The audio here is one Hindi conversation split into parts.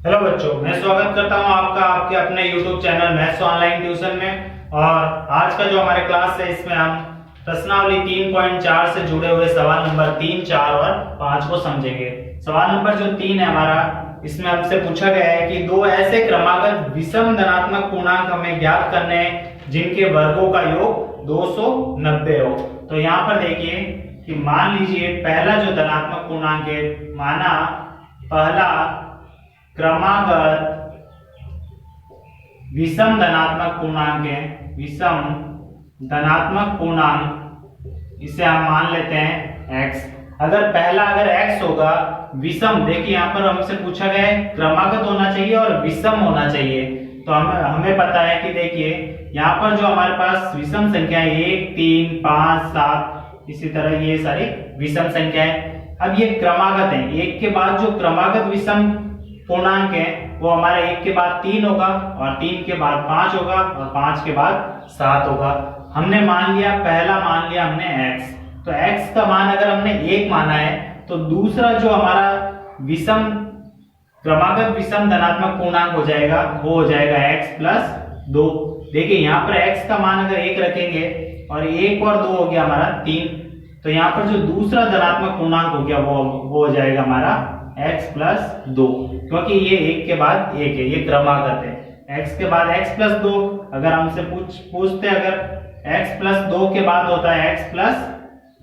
हेलो बच्चों, मैं स्वागत करता हूं आपका आपके अपने YouTube channel maths online tuition में। और आज का जो हमारे क्लास है इसमें हम प्रश्नावली 3.4 से जुड़े हुए सवाल नंबर 3, 4 और 5 को समझेंगे। सवाल नंबर जो 3 है हमारा, इसमें हमसे पूछा गया है कि दो ऐसे क्रमागत विषम धनात्मक पूर्णांक हमें ज्ञात करने हैं जिनके वर्गों का योग 290 हो। तो यहाँ पर देखिए कि मान लीजिए पहला जो धनात्मक पूर्णांक है, माना पहला क्रमागत विषम धनात्मक पूर्णांक है, विषम धनात्मक पूर्णांक, इसे हम मान लेते हैं x। अगर पहला x होगा विषम, देखिए यहाँ पर हमसे पूछा गया है क्रमागत होना चाहिए और विषम होना चाहिए। तो हमें पता है कि देखिए यहाँ पर जो हमारे पास विषम संख्या है 1, 3, 5, 7, इसी तरह ये सारी विषम संख्या है। अब ये क्रमागत है, एक के बाद जो क्रमागत विषम पूर्णांक है वो हमारा 1 के बाद 3 होगा और 3 के बाद 5 होगा और 5 के बाद 7 होगा। हमने मान लिया, पहला मान लिया हमने x, तो x का मान अगर हमने 1 माना है तो दूसरा जो हमारा विषम क्रमागत विषम धनात्मक पूर्णांक हो जाएगा वो हो जाएगा x प्लस 2। देखिए यहाँ पर x का मान अगर 1 रखेंगे और 1 और 2 हो गया हमारा 3, तो यहाँ पर जो दूसरा धनात्मक पूर्णांक हो गया वो हो जाएगा हमारा x प्लस 2, क्योंकि ये 1 के बाद 1 है, ये क्रमागत है। x के बाद x प्लस 2, अगर हमसे पूछते अगर x प्लस 2 के बाद होता है x प्लस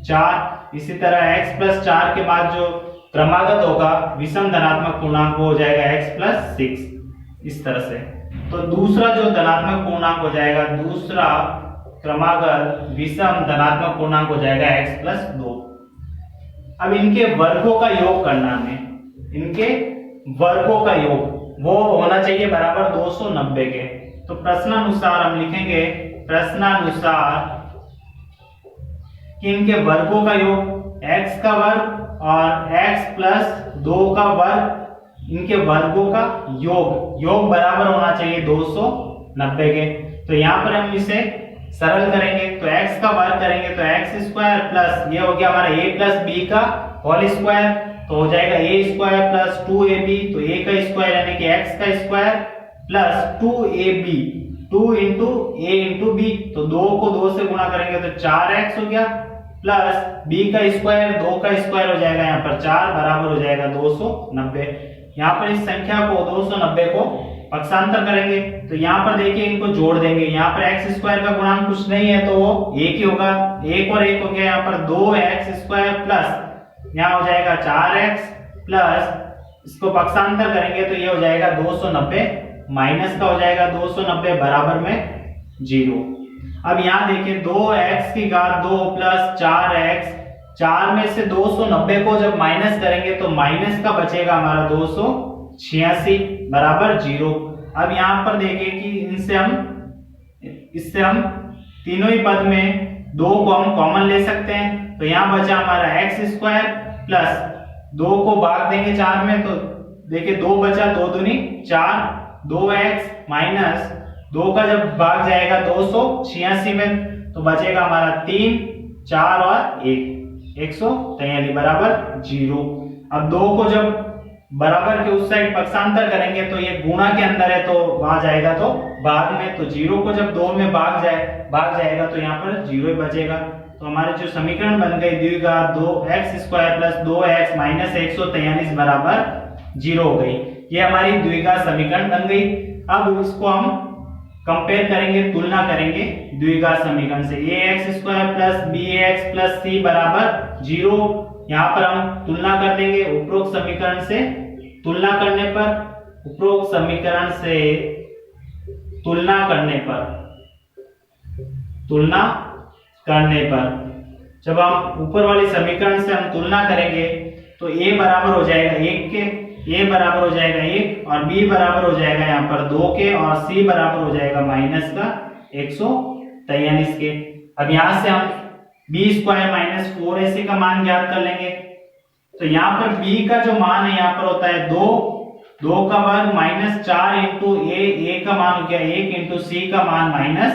4, इसी तरह x प्लस 4 के बाद जो क्रमागत होगा विषम धनात्मक पूर्णांक हो जाएगा x प्लस 6, इस तरह से। तो दूसरा जो धनात्मक पूर्णांक हो जाएगा, दूसरा क्रमागत विषम धनात्मक पूर्णांक हो जाएगा x प्लस 2। अब इनके वर्गों का योग करना है, इनके वर्गों का योग वो होना चाहिए बराबर 290 के। तो प्रश्नानुसार हम लिखेंगे, प्रश्नानुसार कि इनके वर्गों का योग x का वर्ग और x प्लस 2 का वर्ग, इनके वर्गों का योग बराबर होना चाहिए 290 के। तो यहाँ पर हम इसे सरल करेंगे, तो x का वर्ग करेंगे तो x स्क्वायर प्लस ये हो गया हमारा a प्लस b का होल स्क्वायर, तो हो जाएगा a स्क्वायर प्लस 2ab, तो a का स्क्वायर यानी कि x का square plus 2ab, 2 into a into b, तो 2 को 2 से गुणा करेंगे तो 4x हो गया, प्लस b का स्क्वायर 2 का स्क्वायर हो जाएगा यहाँ पर 4 बराबर हो जाएगा 290। यहाँ पर इस संख्या को 290 को पक्षांतर करेंगे तो यहाँ पर देखिए इनको जोड़ देंगे, यहाँ पर x स्क्वायर का गुणांक कुछ नहीं है तो वो 1 ही होगा, 1 और 1 हो गया, यहाँ पर 2x स्क्वायर प्लस यहाँ हो जाएगा 4x प्लस इसको पक्षांतर करेंगे तो ये हो जाएगा 290, माइनस का हो जाएगा 290 बराबर में 0। अब यहाँ देखिए 2x की घात 2 प्लस 4x, 4 में से 290 को जब माइनस करेंगे तो माइनस का बचेगा हमारा 286 बराबर 0। अब यहाँ पर देखिए कि इससे हम तीनों ही पद में 2 को हम कॉमन ले सकते हैं, तो यहाँ बचा हमारा x स्क्वायर प्लस 2 को भाग देंगे 4 में, तो देखिए 2 बचा, 2 दूनी 4, 2x माइनस 2 का जब भाग जाएगा 286 में तो बचेगा हमारा 3, 4 और 1, 143 बराबर 0। अब 2 को जब बराबर के उस साइड पक्षांतर करेंगे तो ये गुणा के अंदर है तो वहां जाएगा तो भाग में, तो 0 को जब 2 में भाग जाएगा तो यहाँ पर 0 ही बचेगा। तो हमारे जो समीकरण बन गई द्विघात 2x square plus 2x minus 143 बराबर 0 हो गई, ये हमारी द्विघात समीकरण बन गई। अब इसको हम कंपेयर करेंगे, तुलना करेंगे द्विघात समीकरण से, ax square plus bx plus c बराबर 0। यहाँ पर हम तुलना कर देंगे उपरोक्त समीकरण से, तुलना करने पर, उपरोक्त समीकरण से तुलना करने पर जब हम ऊपर वाली समीकरण से हम तुलना करेंगे तो a बराबर हो जाएगा 1 के, a बराबर हो जाएगा 1 और b बराबर हो जाएगा यहाँ पर 2 के और c बराबर हो जाएगा माइनस का 143 के। अब यहाँ से हम b स्क्वायर माइनस 4ac का मान ज्ञात कर लेंगे, तो यहाँ पर b का जो मान है यहाँ पर होता है 2 का वर्ग माइनस 4 इंटू a का मान हो गया 1 इंटू c का मान माइनस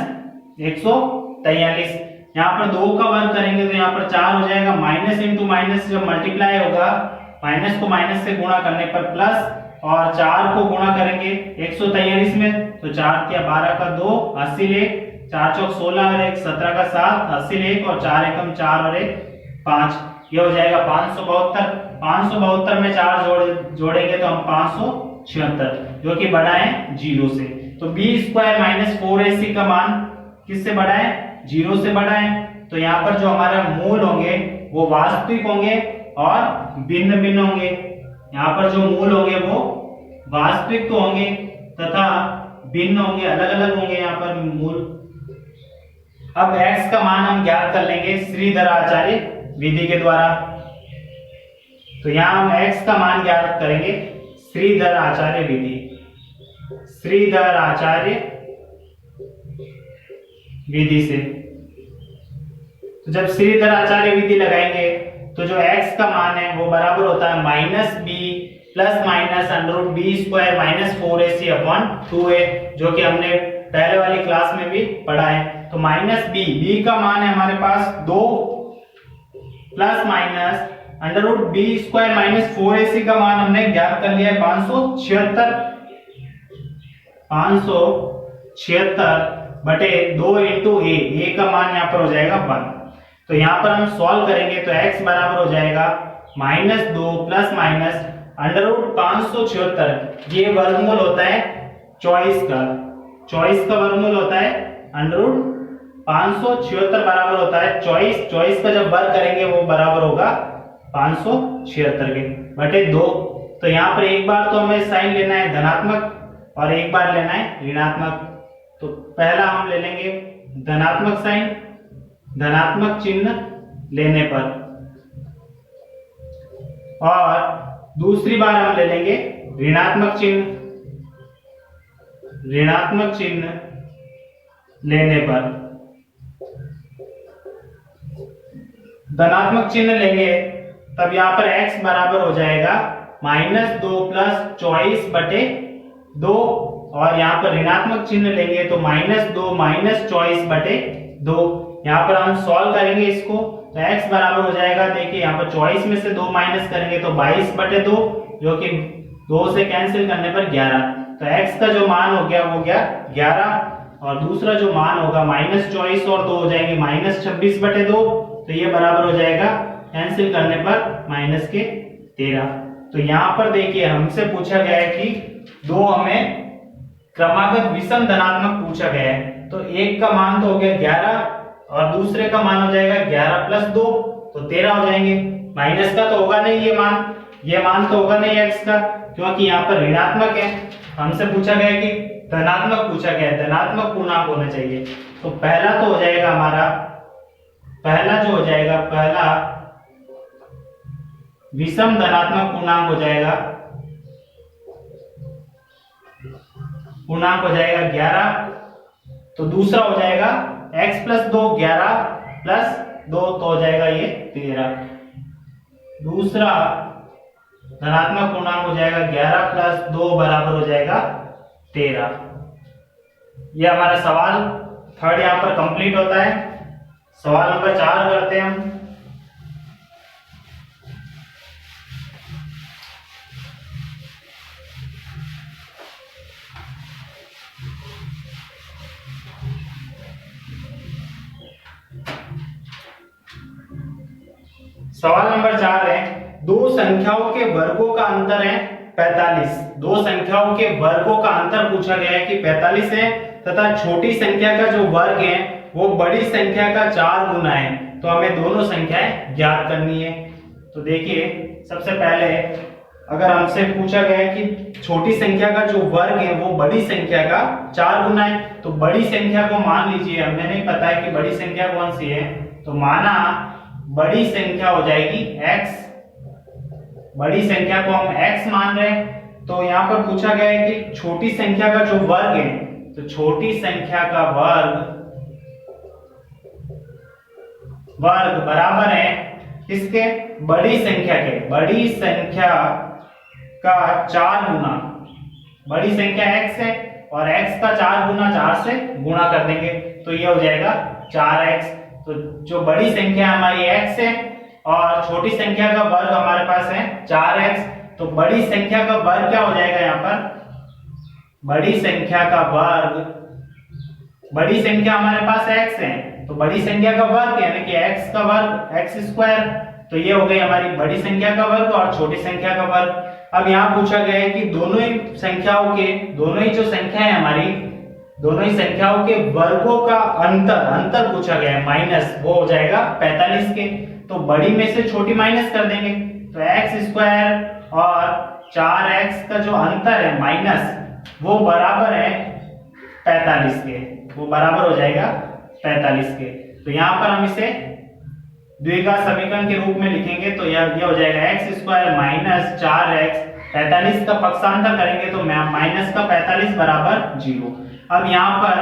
143। यहाँ पर 2 का वर्ग करेंगे तो यहाँ पर 4 हो जाएगा, माइनस इंटू माइनस जब मल्टीप्लाई होगा, माइनस को माइनस से गुणा करने पर प्लस और 4 को गुणा करेंगे 143 में, तो 4 क्या 12 का 2, 80 ले, 4 चौक 16 और 1 17 का 7, 80 ले, और 4 एकम 4 और 1 5, ये हो जाएगा 572। 572 में 4 जोड़ेंगे तो हम 576, जो कि बड़ा है 0 से। तो b स्क्वायर माइनस 4ac का मान किससे बड़ा है? 0 से बड़ा है। तो यहाँ पर जो हमारा मूल होंगे वो वास्तविक होंगे और भिन्न भिन्न होंगे। यहाँ पर जो मूल होंगे वो वास्तविक तो होंगे तथा भिन्न होंगे, अलग अलग होंगे यहाँ पर मूल। अब x का मान हम ज्ञात कर लेंगे श्रीधराचार्य विधि के द्वारा। तो यहाँ हम x का मान ज्ञात करेंगे श्रीधराचार्य विधि, श्रीधराचार्य विधि से। तो जब श्रीधराचार्य विधि लगाएंगे तो जो x का मान है वो बराबर होता है minus b plus minus under root b square minus 4ac upon 2a, जो कि हमने पहले वाली क्लास में भी पढ़ा है। तो माइनस बी का मान है हमारे पास 2 plus minus under root b square minus 4ac का मान हमने ज्ञात कर लिया है 576 बटे 2 इंटू ए का मान यहाँ पर हो जाएगा 1। तो यहाँ पर हम सॉल्व करेंगे तो x बराबर हो जाएगा -2 प्लस माइनस अंडर रूट 576, ये वर्गमूल होता है 24 का, 24 का वर्गमूल होता है अंडर रूट 576 बराबर होता है 24 का जब वर्ग करेंगे वो बराबर होगा 576 के बटे 2। तो यहाँ पर एक बार तो हमें साइन लेना है धनात्मक और एक बार लेना है ऋणात्मक। तो पहला हम ले लेंगे धनात्मक साइन, धनात्मक चिन्ह लेने पर, और दूसरी बार हम ले लेंगे ऋणात्मक चिन्ह, ऋणात्मक चिन्ह लेने पर। धनात्मक चिन्ह लेंगे तब यहाँ पर x बराबर हो जाएगा -2 प्लस 24 बटे 2, और यहाँ पर ऋणात्मक चिन्ह लेंगे तो -2 माइनस 24 बटे 2। यहाँ पर हम सॉल्व करेंगे इसको तो x बराबर हो जाएगा, देखिए यहाँ पर 24 में से 2 माइनस करेंगे तो 22 बटे 2, जो कि 2 से कैंसिल करने पर 11। तो x का जो मान हो गया वो गया 11, और दूसरा जो मान होगा -24 और 2 हो जाएंगे -26 बटे 2, तो ये बराबर हो जाएगा कैंसिल करने पर -13। तो यहाँ पर देखिए हमसे पूछा गया है कि दो हमें क्रमागत विषम धनात्मक पूछा गया है। तो एक का मान तो हो गया 11 और दूसरे का मान हो जाएगा 11 प्लस 2, तो 13 हो जाएंगे। माइनस का तो होगा नहीं ये मान तो होगा नहीं x का, क्योंकि यहाँ पर ऋणात्मक है। हमसे पूछा गया कि धनात्मक पूछा गया है, धनात्मक पूर्णांक होना चाहिए। तो पहला तो हो जाएगा हमारा, पहला जो हो जाएगा, पहला विषम धनात्मक पूर्णांक हो जाएगा, पूर्णांक हो जाएगा 11। तो दूसरा हो जाएगा x प्लस 2, 11 प्लस 2 तो हो जाएगा ये 13। दूसरा धनात्मक पूर्णांक हो जाएगा 11 प्लस 2 बराबर हो जाएगा 13। ये हमारा सवाल थर्ड यहाँ पर कंप्लीट होता है। सवाल नंबर 4 करते हैं हम। सवाल नंबर 4 है, दो संख्याओं के वर्गों का अंतर है 45। दो संख्याओं के वर्गों का अंतर पूछा गया है कि 45 है, तथा छोटी संख्या का जो वर्ग है वो बड़ी संख्या का 4 गुना है। तो हमें दोनों संख्याएं ज्ञात करनी है। तो देखिए सबसे पहले अगर हमसे पूछा गया है कि छोटी संख्या का जो वर्ग है वो बड़ी संख्या का 4 गुना है, तो बड़ी संख्या को मान लीजिए, हमें नहीं पता है कि बड़ी संख्या कौन सी है, तो माना बड़ी संख्या हो जाएगी x, बड़ी संख्या को हम x मान रहे हैं। तो यहाँ पर पूछा गया है कि छोटी संख्या का जो वर्ग है, तो छोटी संख्या का वर्ग बराबर है किसके? बड़ी संख्या के, बड़ी संख्या का 4 गुना। बड़ी संख्या x है और x का 4 गुना 4 से गुणा कर देंगे तो ये हो जाएगा 4x। तो जो बड़ी संख्या हमारी x है और छोटी संख्या का वर्ग हमारे पास है 4x, तो बड़ी संख्या का वर्ग क्या हो जाएगा यहाँ पर बड़ी संख्या का वर्ग, बड़ी संख्या हमारे पास x है तो बड़ी संख्या का वर्ग यानी कि x का वर्ग x स्क्वायर, तो ये हो गई हमारी बड़ी संख्या का वर्ग और छोटी संख्या का वर्ग। अब यहाँ पूछा गया है कि दोनों ही संख्याओं के, दोनों ही जो संख्या है हमारी, दोनों ही संख्याओं के वर्गों का अंतर पूछा गया है माइनस, वो हो जाएगा 45 के। तो बड़ी में से छोटी माइनस कर देंगे तो x स्क्वायर और 4x का जो अंतर है माइनस वो बराबर है 45 के, वो बराबर हो जाएगा 45 के। तो यहाँ पर हम इसे द्विघात समीकरण के रूप में लिखेंगे तो यह हो जाएगा x स्क्वायर माइनस 4x, 45 का पक्षांतर करेंगे तो माइनस का 45 बराबर 0। अब यहाँ पर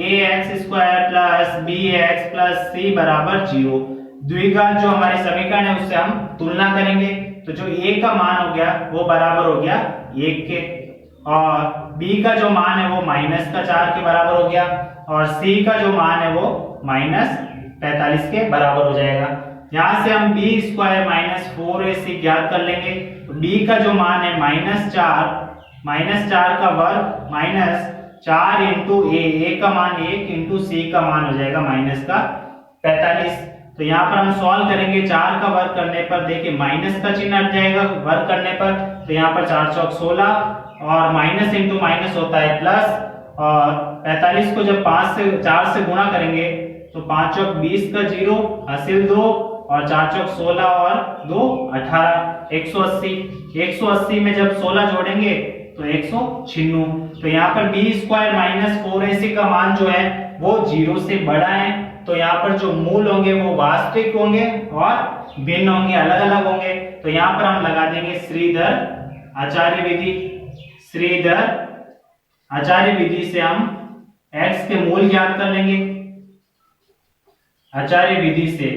ax square plus bx plus c बराबर 0। द्विघात जो हमारे समीकरण है उससे हम तुलना करेंगे तो जो a का मान हो गया वो बराबर हो गया 1 के, और b का जो मान है वो माइनस का 4 के बराबर हो गया, और c का जो मान है वो माइनस 45 के बराबर हो जाएगा। यहाँ से हम b स्क्वायर माइनस 4ac ज्ञात कर लेंगे तो b का जो मान है माइनस 4 का वर्ग माइनस 4 इंटू a का मान 1 इंटू c का मान हो जाएगा माइनस का 45। तो यहाँ पर हम सॉल्व करेंगे, 4 का वर्ग करने पर देखिए माइनस का चिन्ह हट जाएगा वर्ग करने पर, तो यहाँ पर 4 चौक 16 और माइनस इंटू माइनस होता है प्लस, और 45 को जब 4 से गुणा करेंगे तो 5 चौक 20 का 0 हासिल 2 और 4 चौक 16 और 2 18, 180 में जब 16 जोड़ेंगे तो 196। तो यहाँ पर b स्क्वायर माइनस 4ac का मान जो है वो 0 से बड़ा है, तो यहाँ पर जो मूल होंगे वो वास्तविक होंगे और भिन्न होंगे, अलग अलग होंगे। तो यहाँ पर हम लगा देंगे श्रीधर आचार्य विधि। श्रीधर आचार्य विधि से हम x के मूल ज्ञात कर लेंगे आचार्य विधि से।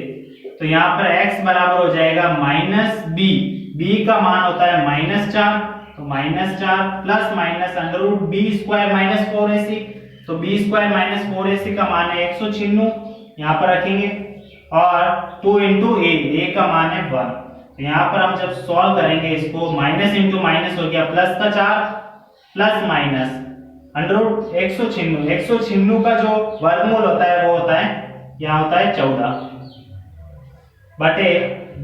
तो यहाँ पर x बराबर हो जाएगा माइनस b का मान होता है माइनस 4, तो minus 4 plus minus under root b square minus 4ac, तो b स्क्वायर माइनस 4ac का मान है 196, यहाँ पर रखेंगे, और 2 इंटू a का मान है 1। तो यहाँ पर हम जब सॉल्व करेंगे इसको, माइनस इंटू माइनस हो गया प्लस का 4 प्लस माइनस अंडर रूट 196 का जो वर्गमूल होता है वो होता है, यहाँ होता है 14 बटे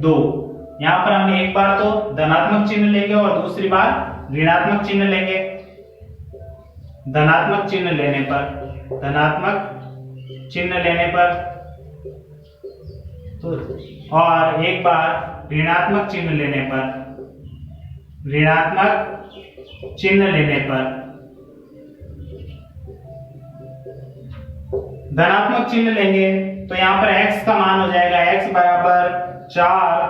2। यहाँ पर हम एक बार तो धनात्मक चिन्ह लेंगे और दूसरी बार ऋणात्मक चिन्ह लेंगे। धनात्मक चिन्ह लेने पर तो, और एक बार ऋणात्मक चिन्ह लेने पर धनात्मक चिन्ह लेंगे तो यहाँ पर x का मान हो जाएगा x बराबर 4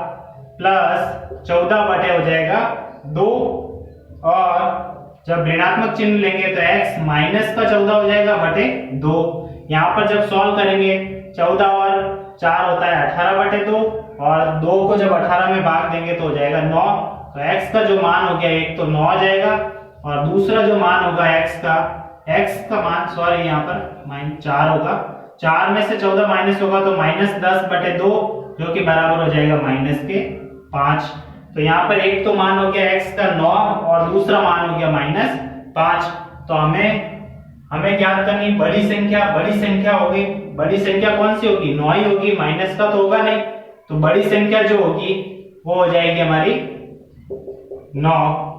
प्लस 14 बटे हो जाएगा 2, और जब ऋणात्मक चिन्ह लेंगे तो x माइनस का 14 हो जाएगा बटे 2। यहाँ पर जब सॉल्व करेंगे 14 और 4 होता है 18 बटे 2, और 2 को जब 18 में भाग देंगे तो हो जाएगा 9। तो x का जो मान हो गया एक तो 9 आ जाएगा, और दूसरा जो मान होगा x का मान सॉरी यहाँ पर -4 होगा, 4 में से 14 माइनस होगा तो -10 बटे 2 जो कि बराबर हो जाएगा माइनस के 5। तो यहाँ पर एक तो मान हो गया x का 9 और दूसरा मान हो गया -5। तो हमें ज्ञात करनी बड़ी संख्या होगी। बड़ी संख्या कौन सी होगी? 9 ही होगी, माइनस का तो होगा नहीं। तो बड़ी संख्या जो होगी वो हो जाएगी हमारी 9।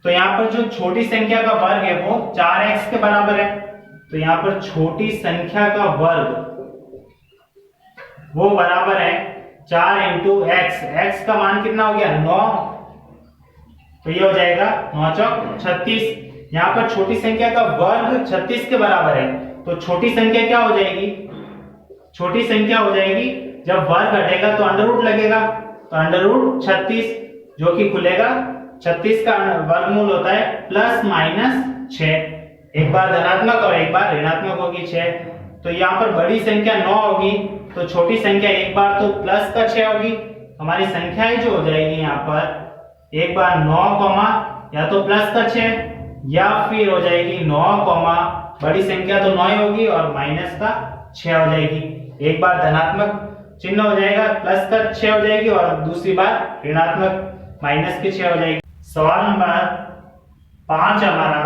तो यहाँ पर जो छोटी संख्या का वर्ग है वो 4x के बराबर है। तो यहाँ पर छोटी संख्या का वर्ग वो बराबर है 4 इंटू x। x का मान कितना हो गया? 9। तो ये हो जाएगा 9 चौक 36। यहाँ पर छोटी संख्या का वर्ग 36 के बराबर है। तो छोटी संख्या क्या हो जाएगी? छोटी संख्या हो जाएगी जब वर्ग हटेगा तो अंडर रूट लगेगा, तो अंडर रूट 36 जो कि खुलेगा 36 का वर्गमूल होता है प्लस माइनस 6। एक बार धनात्मक और एक बार ऋणात्मक होगी 6। तो यहाँ पर बड़ी संख्या 9 होगी, तो छोटी संख्या एक बार तो प्लस का 6 होगी। हमारी संख्या ही जो हो जाएगी यहाँ पर एक बार 9 या तो प्लस का 6 या फिर हो जाएगी 9 बड़ी संख्या तो 9 ही होगी और माइनस का 6 हो जाएगी। एक बार धनात्मक चिन्ह हो जाएगा प्लस का 6 हो जाएगी और दूसरी बार ऋणात्मक माइनस के 6 हो जाएगी। सवाल नंबर 5 हमारा,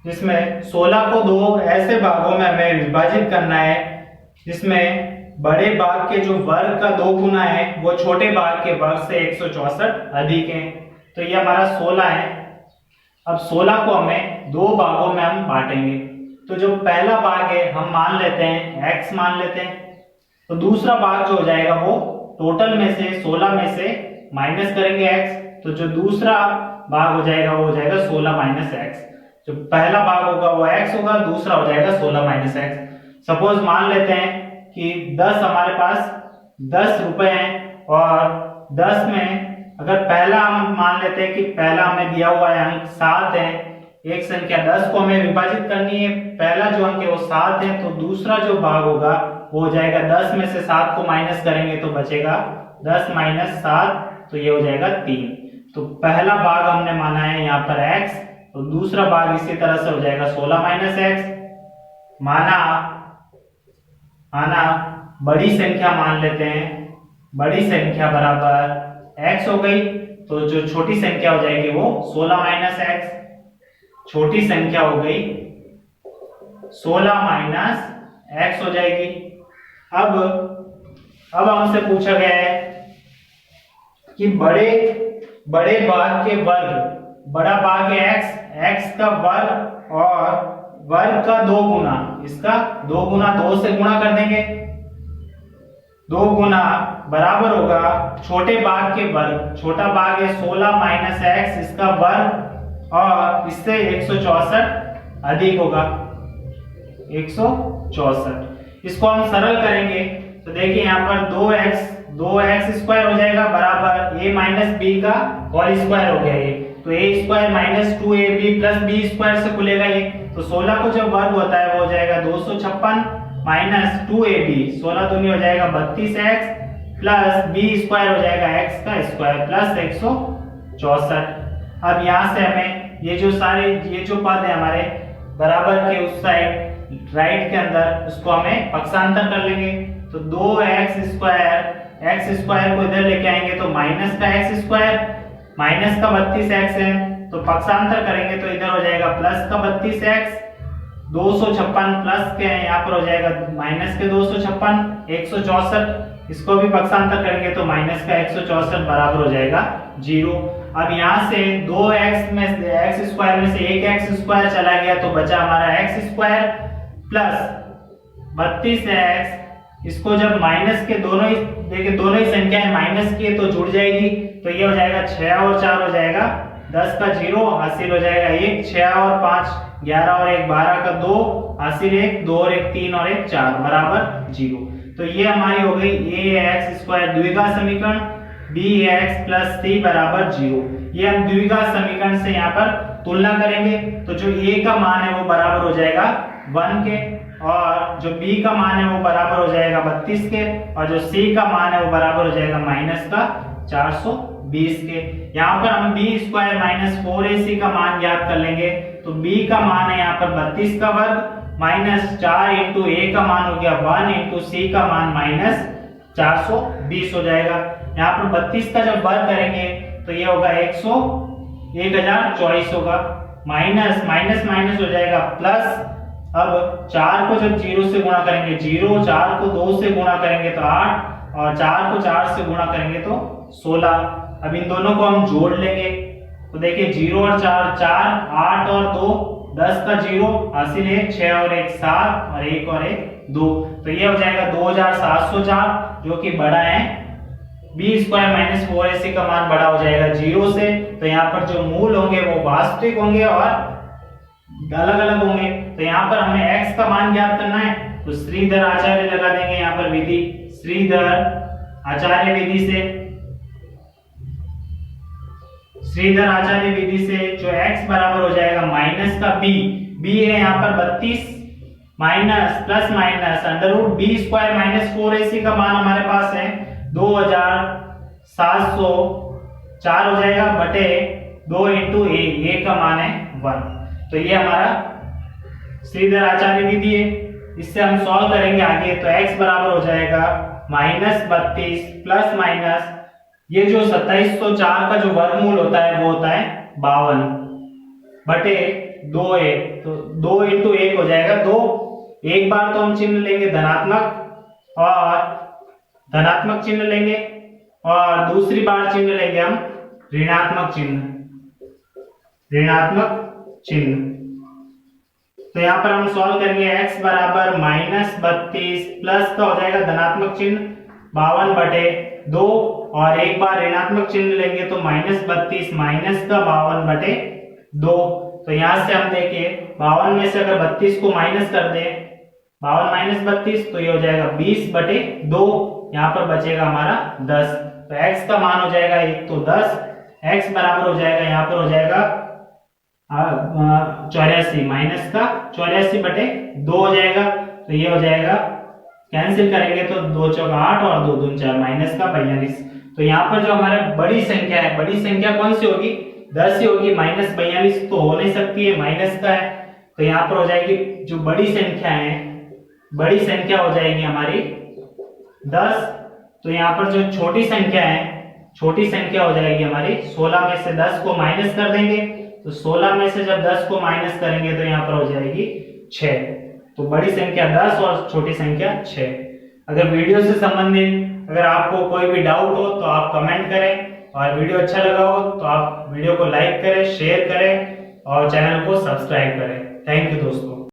जिसमें 16 को दो ऐसे भागों में हमें विभाजित करना है जिसमें बड़े भाग के जो वर्ग का 2 गुना है वो छोटे भाग के वर्ग से 164 अधिक है। तो ये हमारा 16 है। अब 16 को हमें 2 भागों में हम बांटेंगे। तो जो पहला भाग है हम मान लेते हैं x मान लेते हैं। तो दूसरा भाग जो हो जाएगा वो टोटल में से 16 में से माइनस करेंगे x। तो जो दूसरा भाग हो जाएगा वो हो जाएगा 16 माइनस एक्स। जो पहला भाग होगा वो x होगा, दूसरा हो जाएगा 16 माइनस एक्स। सपोज मान लेते हैं कि 10 हमारे पास 10 रुपए हैं और 10 में अगर पहला हम मान लेते हैं कि पहला हमें दिया हुआ है अंक 7 है, एक संख्या 10 को हमें विभाजित करनी है, पहला जो अंक है वो 7 है, तो दूसरा जो भाग होगा वो हो जाएगा 10 में से 7 को माइनस करेंगे तो बचेगा 10 माइनस 7, तो ये हो जाएगा 3। तो पहला भाग हमने माना है यहाँ पर x, तो दूसरा भाग इसी तरह से हो जाएगा 16 माइनस एक्स। माना बड़ी संख्या मान लेते हैं, बड़ी संख्या बराबर x हो गई, तो जो छोटी संख्या हो जाएगी वो 16 माइनस एक्स। छोटी संख्या हो गई 16 माइनस एक्स हो जाएगी। अब हमसे पूछा गया है कि बड़े भाग के वर्ग, बड़ा भाग है x का वर्ग और वर्ग का 2 गुना, इसका 2 गुना 2 से गुणा कर देंगे। 2 गुना बराबर होगा छोटे भाग के वर्ग, छोटा भाग है 16 माइनस एक्स, इसका वर्ग और इससे 164 अधिक होगा 164। इसको हम सरल करेंगे तो देखिए यहाँ पर 2x स्क्वायर हो जाएगा बराबर a माइनस बी का होल स्क्वायर हो गया ये, तो a square minus 2ab plus b square से खुलेगा ये। तो 16 को जब वर्ग होता है वो हो जाएगा 256 माइनस 2ab, 16 दूनी हो जाएगा 32x प्लस बी स्क्वायर हो जाएगा x का स्क्वायर प्लस 164। अब यहाँ से हमें ये जो पद है हमारे बराबर के उस साइड राइट के अंदर, उसको हमें पक्षांतर कर लेंगे। तो 2x स्क्वायर को इधर लेके आएंगे तो माइनस का x स्क्वायर, माइनस का 32x है, तो पक्षांतर करेंगे तो इधर हो जाएगा प्लस का 32x, 256 प्लस के यहाँ पर हो जाएगा माइनस के 256 164, इसको भी पक्षांतर करेंगे तो माइनस का 164 बराबर हो जाएगा 0। अब यहाँ से 2x में x स्क्वायर में से एक x स्क्वायर चला गया तो बचा हमारा x स्क्वायर प्लस 32x। इसको जब माइनस के दोनों ही संख्याएं माइनस की है तो जुड़ जाएगी, तो ये हो जाएगा 6 और 4 हो जाएगा 10 का 0, हासिल हो जाएगा 1, 6 और 5 11 और 1 12 का 2, हासिल 1, 2 और 1 3 और 1 4 बराबर 0। तो ये हमारी हो गई ax स्क्वायर द्विघात समीकरण, bx प्लस c बराबर 0। ये हम द्विघात समीकरण से यहाँ पर तुलना करेंगे तो जो a का मान है वो बराबर हो जाएगा 1 के, और जो b का मान है वो बराबर हो जाएगा 32 के, और जो c का मान है वो बराबर हो जाएगा माइनस का 420 के। यहाँ पर हम b स्क्वायर माइनस 4ac का मान ज्ञात कर लेंगे। तो b का मान है यहाँ पर 32 का वर्ग माइनस 4 इंटू a का मान हो गया 1 इंटू c का मान माइनस 420 हो जाएगा। यहाँ पर 32 का जब वर्ग करेंगे तो ये होगा 1024 होगा, माइनस माइनस माइनस हो जाएगा प्लस। अब 4 को जब 0 से गुणा करेंगे 0, 4 को 2 से गुणा करेंगे तो 8, और 4 को 4 से गुणा करेंगे तो 16। अब इन दोनों को हम जोड़ लेंगे तो देखिए 0 और 4 4, 8 और 2 10 का 0, हासिल 1, 6 और 1 7 और 1 और 1 2, तो ये हो जाएगा 2704 जो कि बड़ा है b स्क्वायर माइनस 4ac का मान बड़ा हो जाएगा 0 से। तो यहाँ पर जो मूल होंगे वो वास्तविक होंगे और अलग अलग होंगे। तो यहाँ पर हमें x का मान ज्ञात करना है तो श्रीधर आचार्य लगा देंगे यहाँ पर विधि, श्रीधर आचार्य विधि से जो x बराबर हो जाएगा माइनस का b है यहाँ पर 32 minus plus minus under root b square minus 4ac का मान हमारे पास है 2704 हो जाएगा बटे 2 इंटू a का मान है 1। तो ये हमारा श्रीधर आचार्य विधि है। इससे हम सॉल्व करेंगे आगे तो x बराबर हो जाएगा माइनस 32 प्लस माइनस ये जो 2704 का जो वर्गमूल होता है वो होता है 52। बटे 2a, तो 2 इंटू 1 हो जाएगा 2। एक बार तो हम चिन्ह लेंगे धनात्मक और धनात्मक चिन्ह लेंगे, और दूसरी बार चिन्ह लेंगे हम ऋणात्मक चिन्ह, ऋणात्मक चिन्ह। तो यहाँ पर हम सॉल्व करेंगे x बराबर -32 प्लस का हो जाएगा धनात्मक चिन्ह 52 बटे 2, और एक बार ऋणात्मक चिन्ह लेंगे तो -32 माइनस का 52 बटे 2। तो यहाँ से हम देखिए 52 में से अगर 32 को माइनस कर दें, 52 माइनस 32 तो ये हो जाएगा 20 बटे 2, यहाँ पर बचेगा हमारा 10। तो x का मान हो जाएगा एक तो 10, x बराबर हो जाएगा यहाँ पर हो जाएगा 84 माइनस का 84 बटे 2 हो जाएगा। तो ये हो जाएगा, कैंसिल करेंगे तो 2 चौका 8 और 2 दूनी 4 माइनस का 42। तो यहाँ पर जो हमारे बड़ी संख्या है, बड़ी संख्या कौन सी होगी, 10 ही होगी, माइनस 42 तो हो नहीं सकती है, माइनस का है। तो यहाँ पर हो जाएगी जो बड़ी संख्या है, बड़ी संख्या हो जाएगी हमारी 10। तो यहाँ पर जो छोटी संख्या है, छोटी संख्या हो जाएगी हमारी 16 में से 10 को माइनस कर देंगे, तो 16 में से जब 10 को माइनस करेंगे तो यहाँ पर हो जाएगी 6। तो बड़ी संख्या 10 और छोटी संख्या 6। अगर वीडियो से संबंधित अगर आपको कोई भी डाउट हो तो आप कमेंट करें, और वीडियो अच्छा लगा हो तो आप वीडियो को लाइक करें, शेयर करें और चैनल को सब्सक्राइब करें। थैंक यू दोस्तों।